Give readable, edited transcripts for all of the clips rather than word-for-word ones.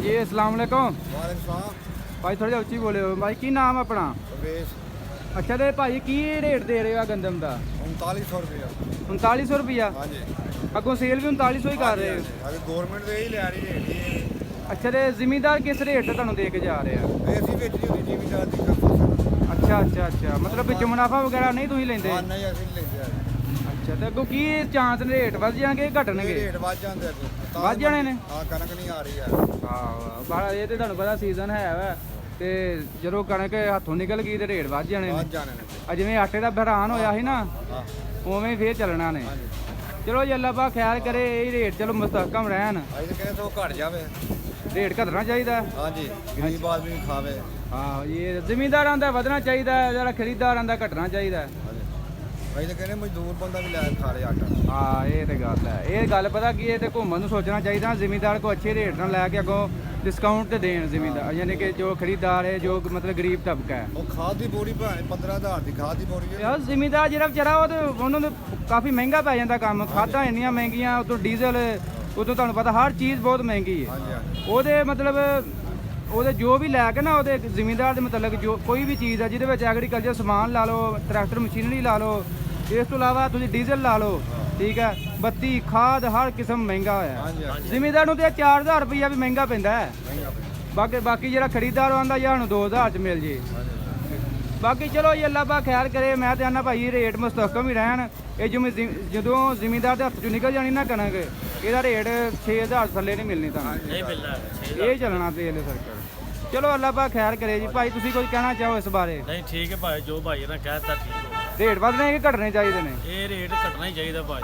जी अस्सलाम वालेकुम भाई, थोड़ा जिहा उच्ची बोलियो भाई। की नाम अपना? अच्छा तो भाई की रेट दे रहे हो गंदम का? 3900 रुपया। 3900 रुपया? हाँ जी। अगों सेल भी 3900 ही कर रहे हो? अभी गवर्नमेंट तो यही ले रही है। अच्छा तो जिमीदार किस रेट से तुहानू दे के जा रहे हैं? ऐसी बेचनी होती जिमीदार दी कर। अच्छा अच्छा अच्छा, मतलब विच मुनाफा वगैरह नहीं तुसीं लेंदे? हाँ नहीं असं लेंदे। अच्छा तो अगों की चांस ने रेट वध जाणगे घटणगे? रेट वध जांदे अगों। वध जाने ने? हाँ कनक नहीं आ रही है। हाँ बड़ा ये तो तुहानू पता सीजन है वा ते जदों कणक हत्थों निकल गई तो रेट वध जाने ने। वध जाने ने। जिवें आटे का बहरान होया ਸੀ ना हाँ उवें फिर चलना ने। चलो जी अल्लाह पा खैर करे, यही रेट चलो मुस्तहकम रहन। अभी तो कहते तो घट जावे। रेट घटना चाहिए। हाँ जी, गरीब आदमी भी खावे। हाँ ये जिमीदारां दा वधना चाहिए, जरा खरीदारां दा घटना चाहिए। हाँ जी, अभी तो कहते मजदूर बंदा भी लै खा ले आटा। हाँ ये तो गल है, ये गल पता की है घूमन नूं सोचना चाहिए। जिमीदार को अच्छे रेट नाल लैके अगों डिस्काउंट तो देन जिमीदार, यानी कि जो खरीदार है, जो मतलब गरीब तबका है। वो खाद की बोरी भावे 15000 की खाद की बोरी है। यार जिमीदार जिहड़ा बेचारा उन्होंने काफ़ी महंगा पै जाता काम। खादां इन्नियां महंगियां, उतों डीजल, उतों तुहानूं पता हर चीज़ बहुत महंगी है। हाँ जी हाँ जी। ਉਹਦੇ मतलब ਉਹਦੇ ਜੋ ਵੀ ਲੈ ਕੇ ਨਾ ਉਹਦੇ ਜ਼ਿਮੀਂਦਾਰ ਦੇ ਮੁਤਲਕ ਜੋ ਕੋਈ ਵੀ ਚੀਜ਼ ਹੈ ਜਿਹਦੇ ਵਿੱਚ ਐਗਰੀਕਲਚਰ ਸਮਾਨ ਲਾ ਲਓ, ਟਰੈਕਟਰ ਮਸ਼ੀਨਰੀ ਲਾ ਲਓ, ਇਸ ਤੋਂ ਇਲਾਵਾ ਤੁਸੀਂ ਡੀਜ਼ਲ ਲਾ ਲਓ, ਠੀਕ ਹੈ, ਬੱਤੀ ਖਾਦ ਹਰ ਕਿਸਮ ਮਹਿੰਗਾ ਹੋਇਆ। हाँ जी हाँ जी। ਜ਼ਿਮੀਂਦਾਰ ਨੂੰ ਤੇ 4000 ਰੁਪਈਆ ਵੀ ਮਹਿੰਗਾ ਪੈਂਦਾ ਹੈ। महंगा पे। ਬਾਕੀ ਜਿਹੜਾ ਖਰੀਦਦਾਰ ਆਂਦਾ ਜਾਂ ਨੂੰ 2000 ਚ ਮਿਲ ਜੇ। हाँ जी। ਬਾਕੀ ਚਲੋ ਜੀ ਅੱਲਾ ਪਾ ਖੈਰ ਕਰੇ। ਮੈਂ ਤੇ ਆਨਾ ਭਾਈ ਰੇਟ ਮੁਸਤਹਕਮ ਹੀ ਰਹਿਣ। ਇਹ ਜਦੋਂ ਜ਼ਿਮੀਂਦਾਰ ਦੇ ਹੱਥ ਚੋਂ ਨਿਕਲ ਜਾਣੀ ਨਾ ਕਣਕ, ਇਹਦਾ ਰੇਟ 6000 ਥੱਲੇ ਨਹੀਂ ਮਿਲਣੀ ਤੁਹਾਨੂੰ। नहीं मिलना ਇਹ ਚੱਲਣਾ ਤੇਲ ਸਰਕਲ। ਚਲੋ ਅੱਲਾ ਪਾ ਖੈਰ ਕਰੇ ਜੀ। ਭਾਈ ਤੁਸੀਂ ਕੁਝ ਕਹਿਣਾ ਚਾਹੋ ਇਸ ਬਾਰੇ? नहीं ठीक है भाई, जो भाई ने कहता ठीक है। ਰੇਟ ਵਧਣੇ ਕਿ ਘਟਣੇ ਚਾਹੀਦੇ ਨੇ? ये रेट घटना ही चाहिए भाई,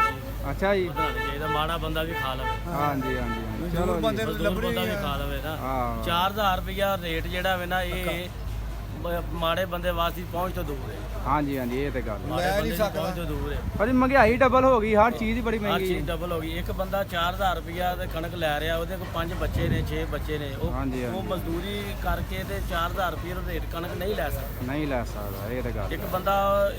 ਅੱਛਾ ਜੀ। ਵਧਣਾ नहीं चाहिए। माड़ा बंदा भी खा लवे, ਹਾਂਜੀ ਹਾਂਜੀ ਹਾਂਜੀ। ਚਲੋ ਜੀ। बंदे मजदूर लभने बंदा भी खा लवे ना। ਹਾਂ 4000 रुपया रेट जेड़ा वे ना, ये माड़े बंदे वास्ते पहुंच तो दूर है। ਹਾਂਜੀ ਹਾਂਜੀ ਇਹ ਤੇ ਗੱਲ ਹੈ। माड़े नहीं बंदे सकदा। पहुंच तो दूर है। ਪਰ ਮਹਿੰਗਾਈ ਡਬਲ ਹੋ ਗਈ, ਹਰ ਚੀਜ਼ ਹੀ ਬੜੀ हर ਮਹਿੰਗੀ चीज ਹੈ। डबल हो गई। एक बंदा 4000 रुपया ते कणक लै रहा, ਉਹਦੇ ਕੋਲ 5 ਬੱਚੇ ਨੇ 6 ਬੱਚੇ ਨੇ, हाँ जी, हाँ ਉਹ जी। ਮਜ਼ਦੂਰੀ ਕਰਕੇ ਤੇ 4000 ਰੁਪਏ ਦਾ ਰੇਟ ਕਣਕ ਨਹੀਂ ਲੈ ਸਕਦਾ। ਨਹੀਂ ਲੈ ਸਕਦਾ, ਇਹ ਤੇ ਗੱਲ ਇੱਕ ਹੈ। ਬੰਦਾ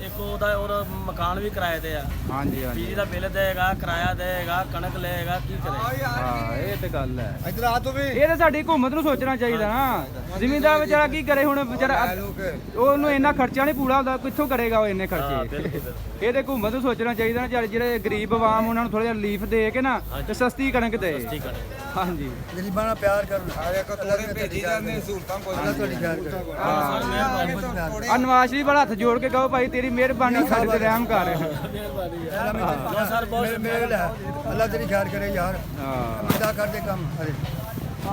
ਇੱਕ ਉਹਦਾ ਮਕਾਨ ਵੀ ਕਿਰਾਏ ਤੇ ਆ, ਹਾਂਜੀ ਹਾਂਜੀ ਬਿਜਲੀ ਦਾ ਬਿੱਲ ਦੇਗਾ, ਕਿਰਾਇਆ ਦੇਗਾ, ਕਣਕ ਲਏਗਾ, ਕੀ ਕਰੇ? ਹਾਂ ਇਹ ਤੇ ਗੱਲ ਹੈ। इधर आ तो भी। ਇਹ ਤਾਂ ਸਾਡੀ ਹਕੂਮਤ ਨੂੰ ਸੋਚਣਾ ਚਾਹੀਦਾ ਨਾ। ਜ਼ਿਮੀਂਦਾਰ ਵਿਚਾਰਾ ਕੀ ਕਰੇ ਹੁਣ? ਵਿਚਾਰਾ ਉਹਨੂੰ ਇੰਨਾ ਖਰਚਾ ਨਹੀਂ ਪੂਰਾ ਹੁੰਦਾ, ਕਿੱਥੋਂ ਕਰੇਗਾ ਉਹ ਇੰਨੇ ਖਰਚੇ? ਇਹ ਤੇ ਹਕੂਮਤ ਨੂੰ ਸੋਚਣਾ ਚਾਹੀਦਾ ਨਾ, ਜਿਹੜੇ ਗਰੀਬ ਆਵਾਮ ਉਹਨਾਂ ਨੂੰ ਥੋੜਾ ਜਿਹਾ ਰਿਲੀਫ ਦੇ ਕੇ ਨਾ ਤੇ ਸਸਤੀ ਕਣਕ ਦੇ। ਕੀ ਕਰੇ? ਹਾਂਜੀ ਗਰੀਬਾਂ ਨਾਲ ਪਿਆਰ ਕਰਨਾ। ਆ ਦੇਖੋ ਤੁਹਾਡੇ ਭੇਜੀ ਜਾਂਦੇ ਸਹੂਲਤਾਂ ਕੋਈ ਨਾ ਤੁਹਾਡੀ ਖੈਰ ਕਰੇ। ਸਰ ਮਿਹਰਬਾਨੀ। ਆ ਨਵਾਜ਼ ਸ਼ਰੀਫ ਵਾਲਾ ਹੱਥ ਜੋੜ ਕੇ ਕਹੋ ਭਾਈ ਤੇਰੀ ਮਿਹਰਬਾਨੀ ਸਾਡੇ ਤੇ ਰਹਿਮ ਕਰ। ਮਿਹਰਬਾਨੀ ਹੈ ਸਰ, ਬਹੁਤ ਮੇਰੇ ਲੈ ਅੱਲਾ ਤੇਰੀ ਖੈਰ ਕਰੇ ਯਾਰ। ਹਾਂ ਬੰਦਾ ਕਰਦੇ ਕੰਮ। ਅਰੇ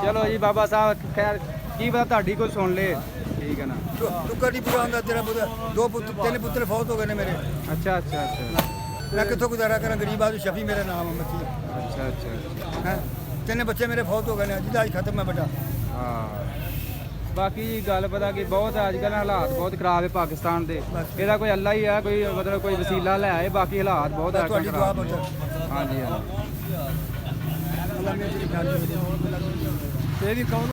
ਚਲੋ ਜੀ ਬਾਬਾ ਸਾਹਿਬ ਖੈਰ, ਕੀ ਪਤਾ ਤੁਹਾਡੀ ਕੋਈ ਸੁਣ ਲੇ, ਠੀਕ ਹੈ ਨਾ। ਤੂੰ ਕਦੀ ਪੂਰਾ ਹੁੰਦਾ ਤੇਰਾ ਪੁੱਤ, 2 ਪੁੱਤ 3 ਪੁੱਤਰ ਫੌਤ ਹੋ ਗਏ ਨੇ ਮੇਰੇ। ਅੱਛਾ ਅੱਛਾ ਅੱਛਾ ਮੈਂ ਕਿੱਥੋਂ ਗੁਜ਼ਾਰਾ ਕਰਾਂ? ਗਰੀਬ ਆਦਮੀ, ਸ਼ਫੀ ਮੇਰਾ ਨਾਮ ਹੈ ਮੱਛੀ ਅੱਛਾ ਅੱਛਾ ਹੈ। 3 ਬੱਚੇ ਮੇਰੇ ਫੌਤ ਹੋ ਗਏ ਨੇ, ਜਿਹਦਾ ਅੱਜ ਖਤਮ ਹੈ ਬੇਟਾ। ਹਾਂ ਬਾਕੀ ਜੀ ਗੱਲ ਪਤਾ ਕਿ ਬਹੁਤ ਅੱਜ ਕੱਲ੍ਹ ਹਾਲਾਤ ਬਹੁਤ ਖਰਾਬ ਹੈ ਪਾਕਿਸਤਾਨ ਦੇ। ਇਹਦਾ ਕੋਈ ਅੱਲਾ ਹੀ ਆ, ਕੋਈ ਮਤਲਬ ਕੋਈ ਵਸੀਲਾ ਲੈ ਆਏ। ਬਾਕੀ ਹਾਲਾਤ ਬਹੁਤ ਅੱਜ ਤੁਹਾਡੀ ਕੱਲ੍ਹ ਦੁਆ ਖਰਾਬ ਪੁੱਤ। ਹਾਂਜੀ ਹਾਂਜੀ। ਅੱਲਾ ਮੇਰੀ ਖੈਰ ਕਰੇ। ਇਹ ਵੀ ਕੌਣ